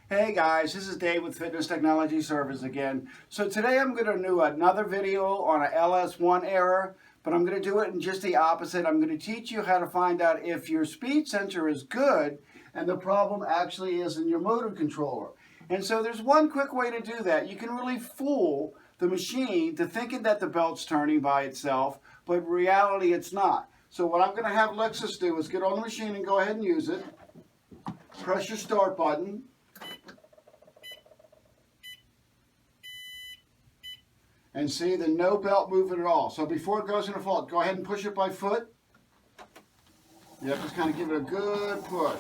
Hey guys, this is Dave with Fitness Technology Service again. So today I'm going to do another video on a LS1 error, but I'm going to do it in just the opposite. I'm going to teach you how to find out if your speed sensor is good and the problem actually is in your motor controller. And so there's one quick way to do that. You can really fool the machine to thinking that the belt's turning by itself, but in reality it's not. So what I'm going to have Lexus do is get on the machine and go ahead and use it. Press your start button. And see the no belt moving at all. So before it goes into fault, go ahead and push it by foot. Yep, just kind of give it a good push.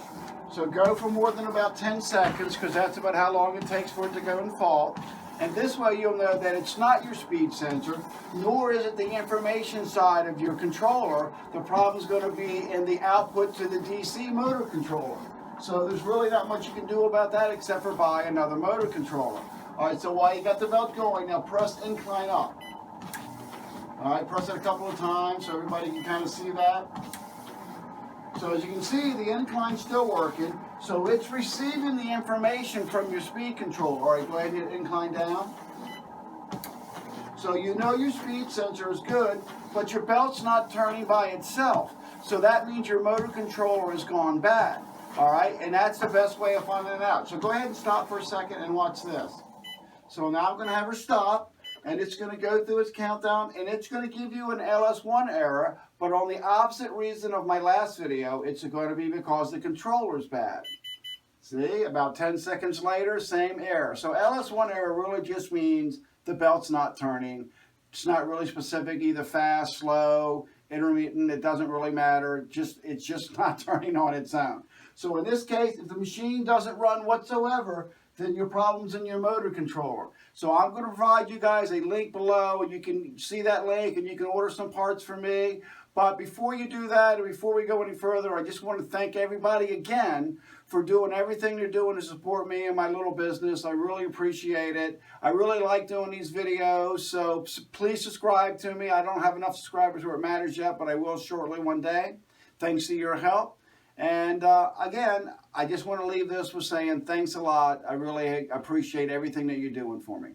So go for more than about 10 seconds because that's about how long it takes for it to go in fault. And this way you'll know that it's not your speed sensor, nor is it the information side of your controller. The problem's going to be in the output to the DC motor controller. So there's really not much you can do about that except for buy another motor controller. All right, so while you got the belt going, now press incline up. All right, press it a couple of times so everybody can kind of see that. So as you can see, the incline's still working. So it's receiving the information from your speed controller. All right, go ahead and hit incline down. So you know your speed sensor is good, but your belt's not turning by itself. So that means your motor controller has gone bad. All right, and that's the best way of finding it out. So go ahead and stop for a second and watch this. So now I'm going to have her stop, and it's going to go through its countdown, and it's going to give you an LS1 error, but on the opposite reason of my last video, it's going to be because the controller's bad. See, about 10 seconds later, same error. So LS1 error really just means the belt's not turning. It's not really specific, either fast, slow, intermittent, it doesn't really matter. It's just not turning on its own. So in this case, if the machine doesn't run whatsoever, then your problem's in your motor controller. So I'm going to provide you guys a link below, and you can see that link and you can order some parts from me. But before you do that, and before we go any further, I just want to thank everybody again for doing everything they're doing to support me and my little business. I really appreciate it. I really like doing these videos, so please subscribe to me. I don't have enough subscribers where it matters yet, but I will shortly one day. Thanks to your help. And again, I just want to leave this with saying thanks a lot. I really appreciate everything that you're doing for me.